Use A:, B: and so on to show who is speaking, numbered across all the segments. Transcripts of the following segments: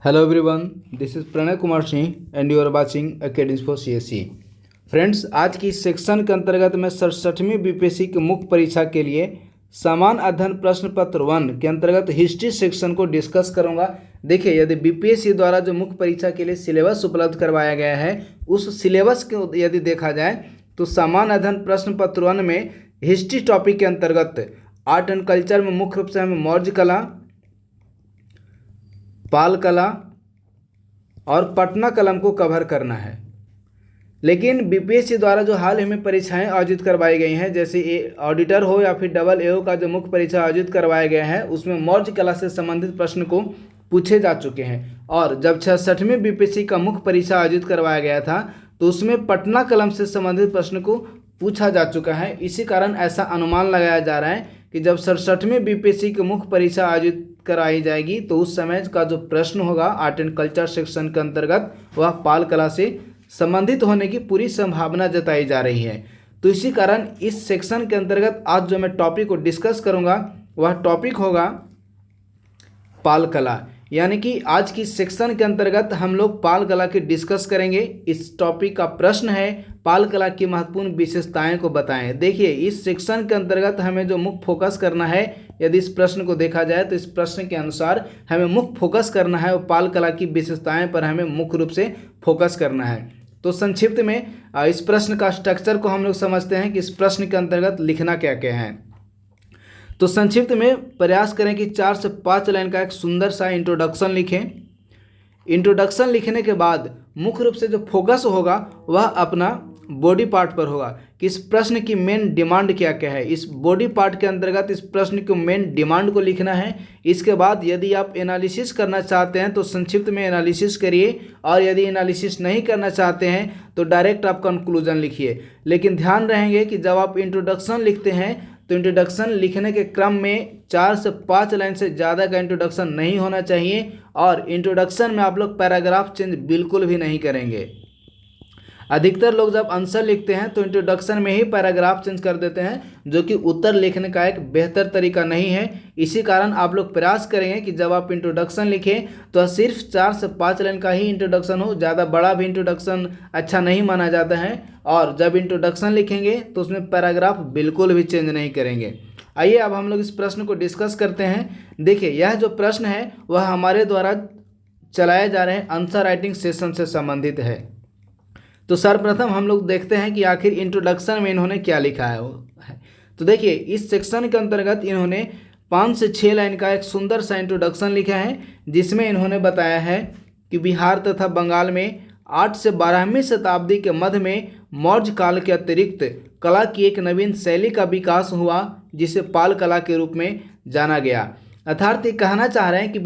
A: Hello everyone, this is Pranay Kumar Singh and you are watching academy for CSE। Friends, आज की इस section के अंतर्गत मैं 67वीं बीपीएससी की मुख्य परीक्षा के लिए सामान्य अध्ययन प्रश्न पत्र 1 के अंतर्गत हिस्ट्री सेक्शन को डिस्कस करूंगा। देखिए, यदि बीपीएससी द्वारा जो मुख्य परीक्षा के लिए सिलेबस उपलब्ध करवाया गया है उस सिलेबस को यदि देखा जाए तो सामान्य अध्ययन प्रश्न पत्र 1 में हिस्ट्री टॉपिक के अंतर्गत आर्ट एंड कल्चर में मुख्य रूप से हमें मौर्य कला, पाल कला और पटना कलम को कवर करना है। लेकिन बीपीएससी द्वारा जो हाल ही में परीक्षाएं आयोजित करवाई गई हैं, जैसे ऑडिटर हो या फिर डबल एओ का जो मुख्य परीक्षा आयोजित करवाया गया है, उसमें मौर्य कला से संबंधित प्रश्न को पूछे जा चुके हैं। और जब 66वीं बीपीएससी का मुख्य परीक्षा आयोजित करवाया गया था तो उसमें पटना कलम से संबंधित प्रश्न को पूछा जा चुका है। इसी कारण ऐसा अनुमान लगाया जा रहा है कि जब 67वीं बीपीएससी की मुख्य परीक्षा आयोजित कराई जाएगी तो उस समय का जो प्रश्न होगा आर्ट एंड कल्चर सेक्शन के अंतर्गत वह पाल कला से संबंधित होने की पूरी संभावना जताई जा रही है। तो इसी कारण इस सेक्शन के अंतर्गत आज जो मैं टॉपिक को डिस्कस करूंगा वह टॉपिक होगा पाल कला, यानी कि आज की सेक्शन के अंतर्गत हम लोग पाल कला की डिस्कस करेंगे। इस टॉपिक का प्रश्न है पाल कला की महत्वपूर्ण विशेषताएं को बताएं। देखिए, इस सेक्शन के अंतर्गत हमें जो मुख्य फोकस करना है, यदि इस प्रश्न को देखा जाए तो इस प्रश्न के अनुसार हमें मुख्य फोकस करना है और पाल कला की विशेषताएं पर हमें मुख्य रूप से फोकस करना है। तो संक्षिप्त में इस प्रश्न का स्ट्रक्चर को हम लोग समझते हैं कि इस प्रश्न के अंतर्गत लिखना क्या क्या है। तो संक्षिप्त में प्रयास करें कि 4 से 5 लाइन का एक सुंदर सा इंट्रोडक्शन लिखें। इंट्रोडक्शन लिखने के बाद मुख्य रूप से जो फोकस होगा वह अपना बॉडी पार्ट पर होगा कि इस प्रश्न की मेन डिमांड क्या क्या है। इस बॉडी पार्ट के अंतर्गत इस प्रश्न की मेन डिमांड को लिखना है। इसके बाद यदि आप एनालिसिस करना चाहते हैं तो संक्षिप्त में एनालिसिस करिए, और यदि एनालिसिस नहीं करना चाहते हैं तो डायरेक्ट आप कंक्लूजन लिखिए। लेकिन ध्यान रहेंगे कि जब आप इंट्रोडक्शन लिखते हैं तो इंट्रोडक्शन लिखने के क्रम में 4 से 5 लाइन से ज़्यादा का इंट्रोडक्शन नहीं होना चाहिए, और इंट्रोडक्शन में आप लोग पैराग्राफ चेंज बिल्कुल भी नहीं करेंगे। अधिकतर लोग जब आंसर लिखते हैं तो इंट्रोडक्शन में ही पैराग्राफ चेंज कर देते हैं, जो कि उत्तर लिखने का एक बेहतर तरीका नहीं है। इसी कारण आप लोग प्रयास करेंगे कि जब आप इंट्रोडक्शन लिखें तो सिर्फ 4 से 5 लाइन का ही इंट्रोडक्शन हो। ज़्यादा बड़ा भी इंट्रोडक्शन अच्छा नहीं माना जाता है, और जब इंट्रोडक्शन लिखेंगे तो उसमें पैराग्राफ बिल्कुल भी चेंज नहीं करेंगे। आइए अब हम लोग इस प्रश्न को डिस्कस करते हैं। देखिए, यह जो प्रश्न है वह हमारे द्वारा चलाए जा रहे आंसर राइटिंग सेशन से संबंधित है। तो सर्वप्रथम हम लोग देखते हैं कि आखिर इंट्रोडक्शन में इन्होंने क्या लिखा है। तो देखिए, इस सेक्शन के अंतर्गत इन्होंने 5 से 6 लाइन का एक सुंदर सा इंट्रोडक्शन लिखा है, जिसमें इन्होंने बताया है कि बिहार तथा बंगाल में 8 से 12वीं शताब्दी के मध्य में मौर्य काल के अतिरिक्त कला की एक नवीन शैली का विकास हुआ, जिसे पाल कला के रूप में जाना गया। अर्थात ये कहना चाह रहे हैं कि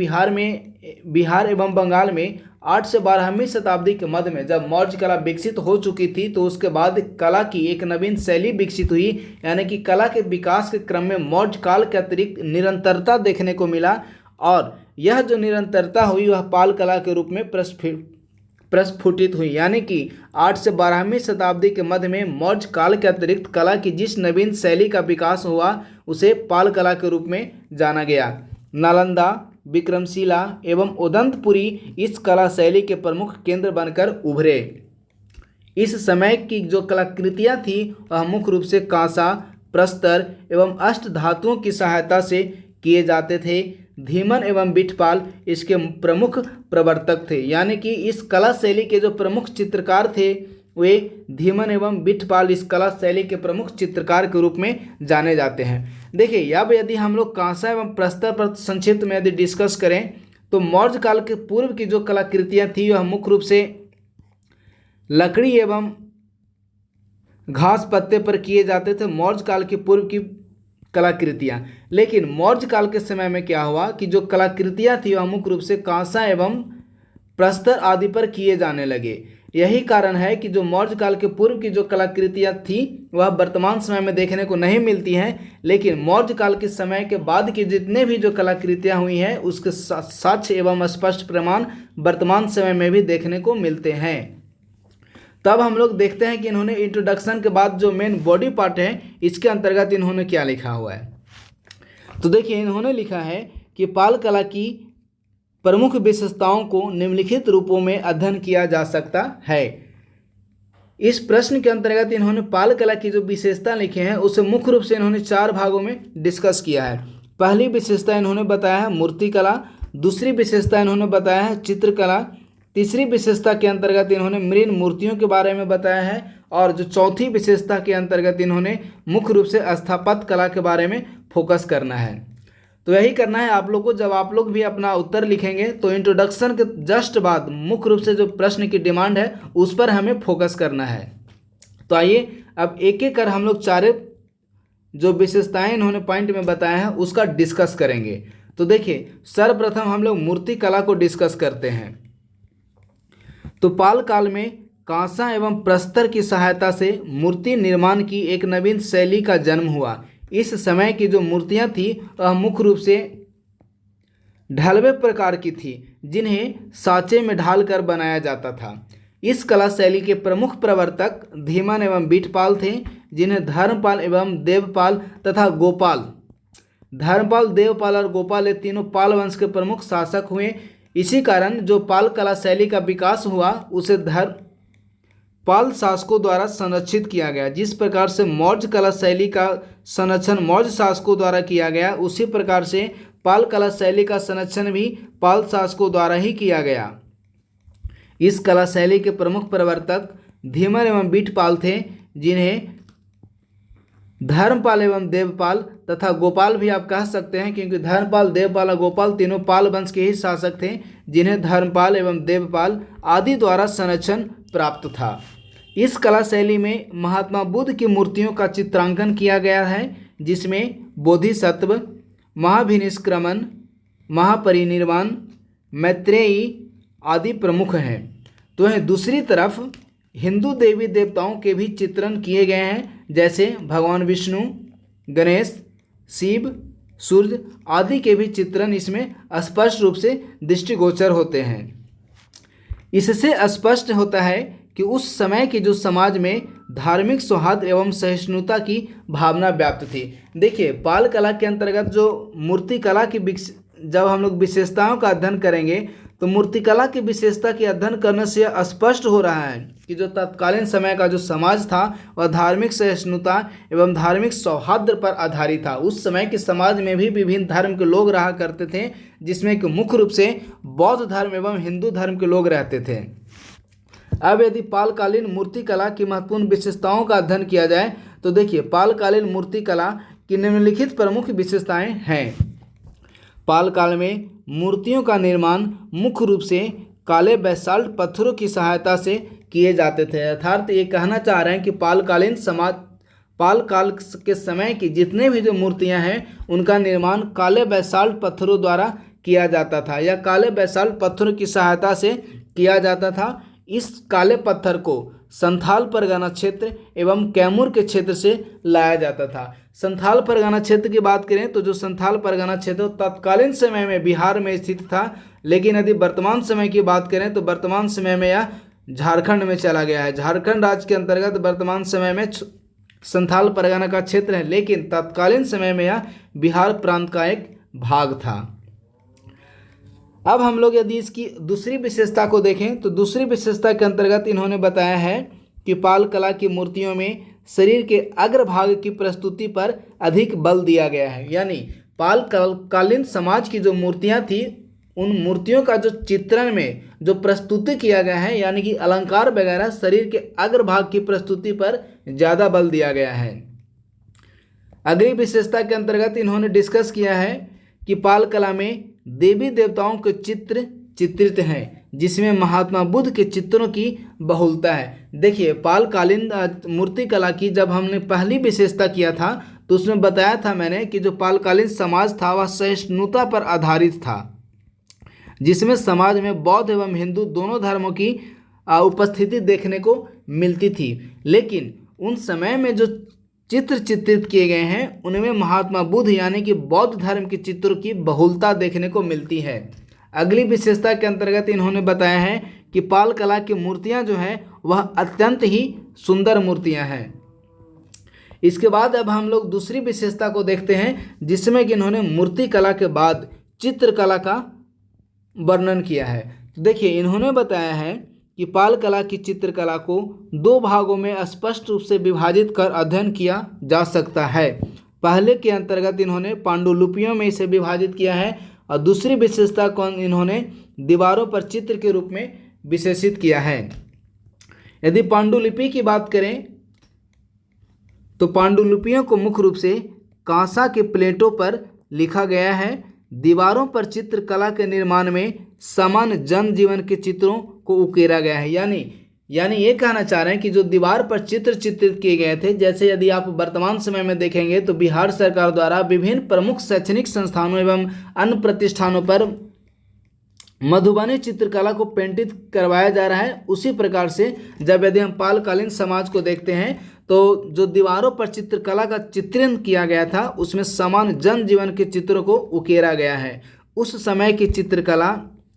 A: बिहार एवं बंगाल में 8 से 12वीं शताब्दी के मध्य में जब मौर्य कला विकसित हो चुकी थी तो उसके बाद कला की एक नवीन शैली विकसित हुई, यानी कि कला के विकास के क्रम में मौर्य काल के अतिरिक्त निरंतरता देखने को मिला, और यह जो निरंतरता हुई वह पाल कला के रूप में प्रस्फुटित हुई। यानी कि 8 से 12वीं शताब्दी के मध्य में मौर्य काल के अतिरिक्त कला की जिस नवीन शैली का विकास हुआ उसे पाल कला के रूप में जाना गया। नालंदा, विक्रमशिला एवं उदंतपुरी इस कला शैली के प्रमुख केंद्र बनकर उभरे। इस समय की जो कलाकृतियाँ थी वह मुख्य रूप से कांसा, प्रस्तर एवं अष्ट धातुओं की सहायता से किए जाते थे। धीमन एवं बिठपाल इसके प्रमुख प्रवर्तक थे, यानी कि इस कला शैली के जो प्रमुख चित्रकार थे वे धीमन एवं बिठपाल इस कला शैली के प्रमुख चित्रकार के रूप में जाने जाते हैं। देखिए, अब यदि हम लोग कांसा एवं प्रस्तर पर संक्षिप्त में यदि डिस्कस करें तो मौर्य काल के पूर्व की जो कलाकृतियाँ थी वह मुख्य रूप से लकड़ी एवं घास पत्ते पर किए जाते थे, मौर्य काल के पूर्व की कलाकृतियाँ। लेकिन मौर्य काल के समय में क्या हुआ कि जो कलाकृतियाँ थी वह मुख्य रूप से कांसा एवं प्रस्तर आदि पर किए जाने लगे। यही कारण है कि जो मौर्य काल के पूर्व की जो कलाकृतियाँ थी वह वर्तमान समय में देखने को नहीं मिलती हैं, लेकिन मौर्य काल के समय के बाद की जितने भी जो कलाकृतियाँ हुई हैं उसके साक्ष्य एवं स्पष्ट प्रमाण वर्तमान समय में भी देखने को मिलते हैं। तब हम लोग देखते हैं कि इन्होंने इंट्रोडक्शन के बाद जो मेन बॉडी पार्ट है इसके अंतर्गत इन्होंने क्या लिखा हुआ है। तो देखिए, इन्होंने लिखा है कि पाल कला की प्रमुख विशेषताओं को निम्नलिखित रूपों में अध्ययन किया जा सकता है। इस प्रश्न के अंतर्गत इन्होंने पाल कला की जो विशेषता लिखे हैं उसे मुख्य रूप से इन्होंने 4 भागों में डिस्कस किया है। पहली विशेषता इन्होंने बताया है मूर्ति कला, दूसरी विशेषता इन्होंने बताया है चित्रकला, तीसरी विशेषता के अंतर्गत इन्होंने मृण मूर्तियों के बारे में बताया है, और जो चौथी विशेषता के अंतर्गत इन्होंने मुख्य रूप से स्थापत्य कला के बारे में फोकस करना है। तो यही करना है आप लोग को। जब आप लोग भी अपना उत्तर लिखेंगे तो इंट्रोडक्शन के जस्ट बाद मुख्य रूप से जो प्रश्न की डिमांड है उस पर हमें फोकस करना है। तो आइए अब एक एक कर हम लोग 4 जो विशेषताएं इन्होंने पॉइंट में बताया है उसका डिस्कस करेंगे। तो देखिए, सर्वप्रथम हम लोग मूर्ति कला को डिस्कस करते हैं। तो पाल काल में कांसा एवं प्रस्तर की सहायता से मूर्ति निर्माण की एक नवीन शैली का जन्म हुआ। इस समय की जो मूर्तियां थी वह मुख्य रूप से ढलवे प्रकार की थी, जिन्हें साँचे में ढालकर बनाया जाता था। इस कला शैली के प्रमुख प्रवर्तक धीमन एवं बीठपाल थे, जिन्हें धर्मपाल एवं देवपाल तथा गोपाल, धर्मपाल, देवपाल और गोपाल ये तीनों पाल वंश के प्रमुख शासक हुए। इसी कारण जो पाल कला शैली का विकास हुआ उसे पाल शासकों द्वारा संरक्षित किया गया। जिस प्रकार से मौर्य कला शैली का संरक्षण मौर्य शासकों द्वारा किया गया, उसी प्रकार से पाल कला शैली का संरक्षण भी पाल शासकों द्वारा ही किया गया। इस कला शैली के प्रमुख प्रवर्तक धीमन एवं बीठपाल थे, जिन्हें धर्मपाल एवं देवपाल तथा गोपाल भी आप कह सकते हैं, क्योंकि धर्मपाल, देवपाल और गोपाल तीनों पाल वंश के ही शासक थे, जिन्हें धर्मपाल एवं देवपाल आदि द्वारा संरक्षण प्राप्त था। इस कला शैली में महात्मा बुद्ध की मूर्तियों का चित्रांकन किया गया है, जिसमें बोधिसत्व, महाभिनिष्क्रमण, महापरिनिर्वाण, मैत्रेयी आदि प्रमुख हैं। तो वहीं दूसरी तरफ हिंदू देवी देवताओं के भी चित्रण किए गए हैं, जैसे भगवान विष्णु, गणेश, शिव, सूर्य आदि के भी चित्रण इसमें स्पष्ट रूप से दृष्टिगोचर होते हैं। इससे स्पष्ट होता है कि उस समय के जो समाज में धार्मिक सौहार्द एवं सहिष्णुता की भावना व्याप्त थी। देखिए, पाल कला के अंतर्गत जो मूर्ति कला की जब हम लोग विशेषताओं का अध्ययन करेंगे तो मूर्तिकला की विशेषता के अध्ययन करने से स्पष्ट हो रहा है कि जो तत्कालीन समय का जो समाज था वह धार्मिक सहिष्णुता एवं धार्मिक सौहार्द पर आधारित था। उस समय के समाज में भी विभिन्न धर्म के लोग रहा करते थे, जिसमें कि मुख्य रूप से बौद्ध धर्म एवं हिंदू धर्म के लोग रहते थे। अब यदि पालकालीन मूर्तिकला की महत्वपूर्ण विशेषताओं का अध्ययन किया जाए तो देखिए, पालकालीन मूर्तिकला की निम्नलिखित प्रमुख विशेषताएं हैं। पाल काल में मूर्तियों का निर्माण मुख्य रूप से काले बेसाल्ट पत्थरों की सहायता से किए जाते थे। अर्थात ये कहना चाह रहे हैं कि पाल काल के समय की जितने भी जो मूर्तियां हैं उनका निर्माण काले बेसाल्ट पत्थरों द्वारा किया जाता था या काले बेसाल्ट पत्थरों की सहायता से किया जाता था। इस काले पत्थर को संथाल परगना क्षेत्र एवं कैमूर के क्षेत्र से लाया जाता था। संथाल परगना क्षेत्र की बात करें तो जो संथाल परगना क्षेत्र तत्कालीन समय में बिहार में स्थित था, लेकिन यदि वर्तमान समय की बात करें तो वर्तमान समय में यह झारखंड में चला गया है। झारखंड राज्य के अंतर्गत वर्तमान समय में संथाल परगना का क्षेत्र है, लेकिन तत्कालीन समय में यह बिहार प्रांत का एक भाग था। अब हम लोग यदि इसकी दूसरी विशेषता को देखें तो दूसरी विशेषता के अंतर्गत इन्होंने बताया है कि पाल कला की मूर्तियों में शरीर के अग्रभाग की प्रस्तुति पर अधिक बल दिया गया है। यानी पाल कालीन समाज की जो मूर्तियां थी उन मूर्तियों का जो चित्रण में जो प्रस्तुति किया गया है, यानी कि अलंकार वगैरह शरीर के अग्रभाग की प्रस्तुति पर ज़्यादा बल दिया गया है। अगली विशेषता के अंतर्गत इन्होंने डिस्कस किया है कि पाल कला में देवी देवताओं के चित्र चित्रित हैं, जिसमें महात्मा बुद्ध के चित्रों की बहुलता है। देखिए, पालकालीन मूर्ति कला की जब हमने पहली विशेषता किया था तो उसमें बताया था मैंने कि जो पालकालीन समाज था वह सहिष्णुता पर आधारित था, जिसमें समाज में बौद्ध एवं हिंदू दोनों धर्मों की उपस्थिति देखने को मिलती थी। लेकिन उन समय में जो चित्र चित्रित किए गए हैं उनमें महात्मा बुद्ध यानी कि बौद्ध धर्म के चित्रों की बहुलता देखने को मिलती है। अगली विशेषता के अंतर्गत इन्होंने बताया है कि पाल कला की मूर्तियां जो हैं वह अत्यंत ही सुंदर मूर्तियां हैं। इसके बाद अब हम लोग दूसरी विशेषता को देखते हैं, जिसमें कि इन्होंने मूर्ति कला के बाद चित्रकला का वर्णन किया है। तो देखिए इन्होंने बताया है कि पाल कला की चित्रकला को दो भागों में स्पष्ट रूप से विभाजित कर अध्ययन किया जा सकता है। पहले के अंतर्गत इन्होंने पांडुलिपियों में इसे विभाजित किया है और दूसरी विशेषता को इन्होंने दीवारों पर चित्र के रूप में विशेषित किया है। यदि पांडुलिपि की बात करें तो पांडुलिपियों को मुख्य रूप से कांसा के प्लेटों पर लिखा गया है। दीवारों पर चित्रकला के निर्माण में सामान्य जनजीवन के चित्रों को उकेरा गया है। यानी ये कहना चाह रहे हैं कि जो दीवार पर चित्र चित्रित किए गए थे, जैसे यदि आप वर्तमान समय में देखेंगे तो बिहार सरकार द्वारा विभिन्न प्रमुख शैक्षणिक संस्थानों एवं अन्य प्रतिष्ठानों पर मधुबनी चित्रकला को पेंटित करवाया जा रहा है। उसी प्रकार से जब यदि हम पालकालीन समाज को देखते हैं तो जो दीवारों पर चित्रकला का चित्रण किया गया था उसमें सामान्य जनजीवन के चित्रों को उकेरा गया है। उस समय की चित्रकला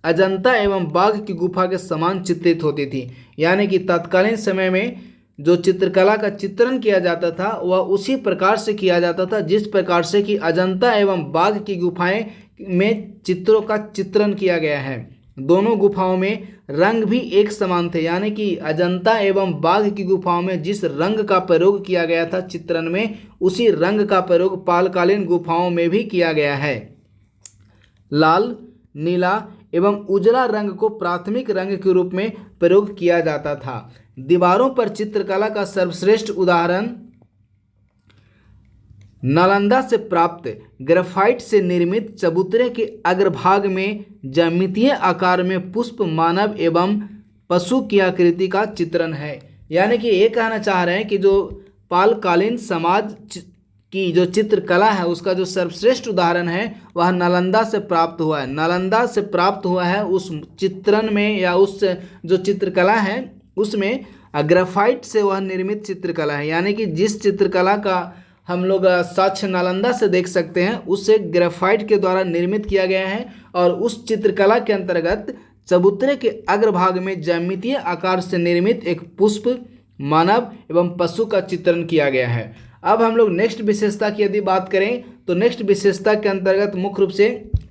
A: अजंता एवं बाघ की गुफा के समान चित्रित होती थी। यानी कि तत्कालीन समय में जो चित्रकला का चित्रण किया जाता था वह उसी प्रकार से किया जाता था जिस प्रकार से कि अजंता एवं बाघ की गुफाएं में चित्रों का चित्रण किया गया है। दोनों गुफाओं में रंग भी एक समान थे। यानी कि अजंता एवं बाघ की गुफाओं में जिस रंग का प्रयोग किया गया था चित्रण में, उसी रंग का प्रयोग पालकालीन गुफाओं में भी किया गया है। लाल, नीला एवं उजला रंग को प्राथमिक रंग के रूप में प्रयोग किया जाता था। दीवारों पर चित्रकला का सर्वश्रेष्ठ उदाहरण नालंदा से प्राप्त ग्रेफाइट से निर्मित चबूतरे के अग्रभाग में ज्यामितीय आकार में पुष्प, मानव एवं पशु की आकृति का चित्रण है। यानी कि ये कहना चाह रहे हैं कि जो पालकालीन समाज की जो चित्रकला है उसका जो सर्वश्रेष्ठ उदाहरण है वह नालंदा से प्राप्त हुआ है। नालंदा से प्राप्त हुआ है उस चित्रण में या उस जो चित्रकला है उसमें ग्रेफाइट से वह निर्मित चित्रकला है। यानी कि जिस चित्रकला का हम लोग साक्ष्य नालंदा से देख सकते हैं उसे ग्रेफाइट के द्वारा निर्मित किया गया है और उस चित्रकला के अंतर्गत चबूतरे के अग्रभाग में ज्यामितीय आकार से निर्मित एक पुष्प, मानव एवं पशु का चित्रण किया गया है। अब हम लोग नेक्स्ट विशेषता की यदि बात करें तो नेक्स्ट विशेषता के अंतर्गत मुख्य रूप से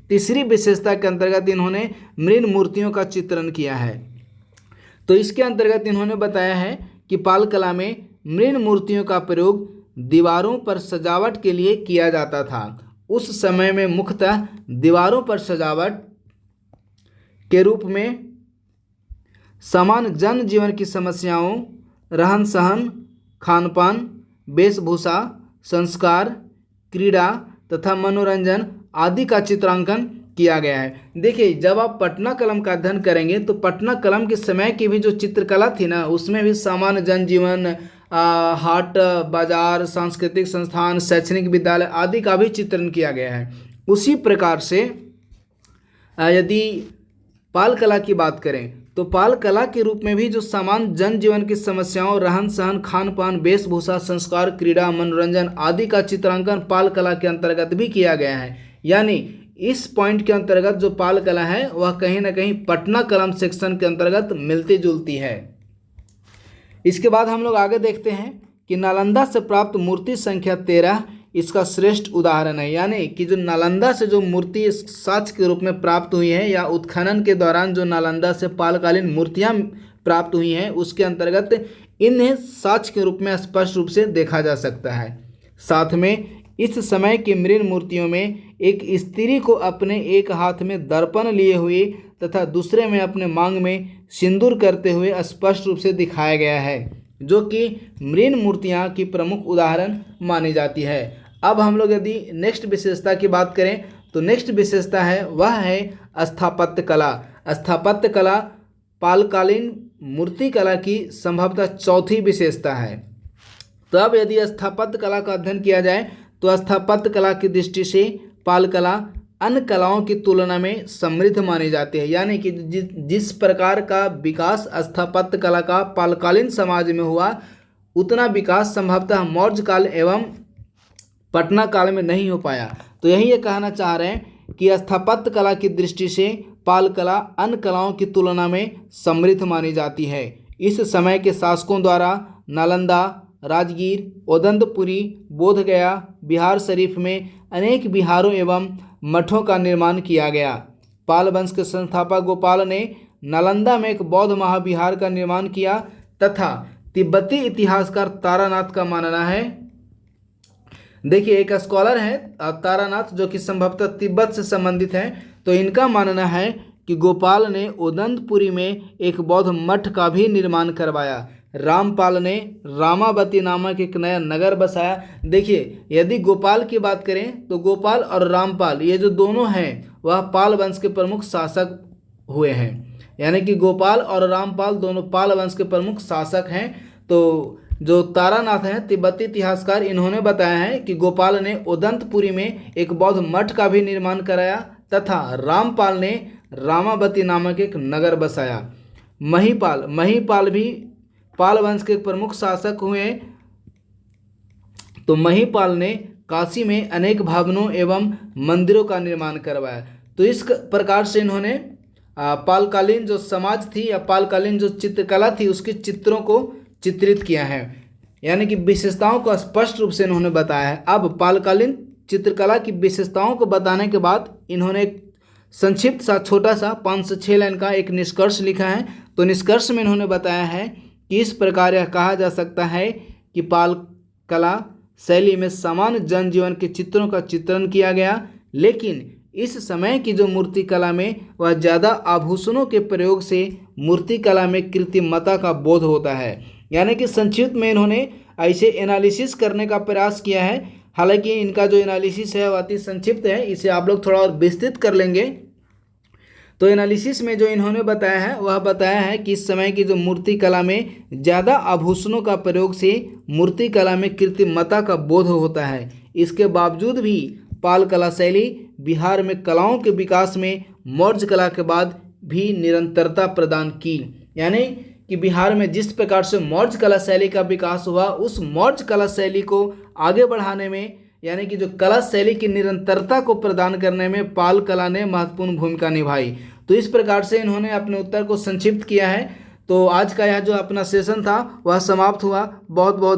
A: तीसरी विशेषता के अंतर्गत इन्होंने मृण मूर्तियों का चित्रण किया है। तो इसके अंतर्गत इन्होंने बताया है कि पाल कला में मृण मूर्तियों का प्रयोग दीवारों पर सजावट के लिए किया जाता था। उस समय में मुख्यतः दीवारों पर सजावट के रूप में सामान्य जनजीवन की समस्याओं, रहन सहन, खान पान, वेशभूषा, संस्कार, क्रीड़ा तथा मनोरंजन आदि का चित्रांकन किया गया है। देखिए जब आप पटना कलम का अध्ययन करेंगे तो पटना कलम के समय की भी जो चित्रकला थी ना उसमें भी सामान्य जनजीवन, हाट बाजार, सांस्कृतिक संस्थान, शैक्षणिक विद्यालय आदि का भी चित्रण किया गया है। उसी प्रकार से यदि पाल कला की बात करें तो पाल कला के रूप में भी जो सामान्य जनजीवन की समस्याओं, रहन सहन, खान पान, वेशभूषा, संस्कार, क्रीड़ा, मनोरंजन आदि का चित्रांकन पाल कला के अंतर्गत भी किया गया है। यानी इस पॉइंट के अंतर्गत जो पाल कला है वह कहीं ना कहीं पटना कलम सेक्शन के अंतर्गत मिलती जुलती है। इसके बाद हम लोग आगे देखते हैं कि नालंदा से प्राप्त मूर्ति संख्या 13 इसका श्रेष्ठ उदाहरण है। यानी कि जो नालंदा से जो मूर्ति साक्ष्य के रूप में प्राप्त हुई है या उत्खनन के दौरान जो नालंदा से पालकालीन मूर्तियां प्राप्त हुई हैं उसके अंतर्गत इन्हें साक्ष्य के रूप में स्पष्ट रूप से देखा जा सकता है। साथ में इस समय की मृण मूर्तियों में एक स्त्री को अपने एक हाथ में दर्पण लिए हुए तथा दूसरे में अपने मांग में सिंदूर करते हुए स्पष्ट रूप से दिखाया गया है, जो कि मृण मूर्तियां की प्रमुख उदाहरण मानी जाती है। अब हम लोग यदि नेक्स्ट विशेषता की बात करें तो नेक्स्ट विशेषता है वह है स्थापत्य कला। स्थापत्य कला पालकालीन मूर्ति कला की संभवतः चौथी विशेषता है। तो अब यदि स्थापत्य कला का अध्ययन किया जाए तो स्थापत्य कला की दृष्टि से पाल कला अन्य कलाओं की तुलना में समृद्ध मानी जाती है। यानी कि जिस प्रकार का विकास स्थापत्य कला का पालकालीन समाज में हुआ उतना विकास संभवतः मौर्य काल एवं पटना काल में नहीं हो पाया। तो यही ये कहना चाह रहे हैं कि स्थापत्य कला की दृष्टि से पाल कला अन्य कलाओं की तुलना में समृद्ध मानी जाती है। इस समय के शासकों द्वारा नालंदा, राजगीर, ओदंतपुरी, बोधगया, बिहार शरीफ में अनेक विहारों एवं मठों का निर्माण किया गया। पाल वंश के संस्थापक गोपाल ने नालंदा में एक बौद्ध महाविहार का निर्माण किया तथा तिब्बती इतिहासकार तारानाथ का मानना है, देखिए एक स्कॉलर है तारानाथ जो कि संभवतः तिब्बत से संबंधित है, तो इनका मानना है कि गोपाल ने उदंतपुरी में एक बौद्ध मठ का भी निर्माण करवाया। रामपाल ने रामावती नामक एक नया नगर बसाया। देखिए यदि गोपाल की बात करें तो गोपाल और रामपाल ये जो दोनों हैं वह पाल वंश के प्रमुख शासक हुए हैं, यानी कि गोपाल और रामपाल दोनों पाल वंश के प्रमुख शासक हैं। तो जो तारानाथ हैं तिब्बती इतिहासकार, इन्होंने बताया है कि गोपाल ने उदंतपुरी में एक बौद्ध मठ का भी निर्माण कराया तथा रामपाल ने रामावती नामक एक नगर बसाया। महीपाल भी पाल वंश के प्रमुख शासक हुए। तो महीपाल ने काशी में अनेक भवनों एवं मंदिरों का निर्माण करवाया। तो इस प्रकार से इन्होंने पालकालीन जो समाज थी या पालकालीन जो चित्रकला थी उसके चित्रों को चित्रित किया है, यानी कि विशेषताओं को स्पष्ट रूप से इन्होंने बताया है। अब पालकालीन चित्रकला की विशेषताओं को बताने के बाद इन्होंने एक संक्षिप्त सा छोटा सा 5 से 6 लाइन का एक निष्कर्ष लिखा है। तो निष्कर्ष में इन्होंने बताया है कि इस प्रकार यह कहा जा सकता है कि पाल कला शैली में सामान्य जनजीवन के चित्रों का चित्रण किया गया, लेकिन इस समय की जो मूर्ति कला में वह ज़्यादा आभूषणों के प्रयोग से मूर्ति कला में कृत्रिमता का बोध होता है। यानी कि संक्षिप्त में इन्होंने ऐसे एनालिसिस करने का प्रयास किया है। हालांकि इनका जो एनालिसिस है वह अति संक्षिप्त है, इसे आप लोग थोड़ा और विस्तृत कर लेंगे। तो एनालिसिस में जो इन्होंने बताया है वह बताया है कि इस समय की जो मूर्ति कला में ज़्यादा आभूषणों का प्रयोग से मूर्ति कला में कृत्रिमता का बोध होता है। इसके बावजूद भी पाल कला शैली बिहार में कलाओं के विकास में मौर्य कला के बाद भी निरंतरता प्रदान की। यानी कि बिहार में जिस प्रकार से मौर्य कला शैली का विकास हुआ, उस मौर्य कला शैली को आगे बढ़ाने में, यानी कि जो कला शैली की निरंतरता को प्रदान करने में पाल कला ने महत्वपूर्ण भूमिका निभाई। तो इस प्रकार से इन्होंने अपने उत्तर को संक्षिप्त किया है। तो आज का यह जो अपना सेशन था वह समाप्त हुआ। बहुत बहुत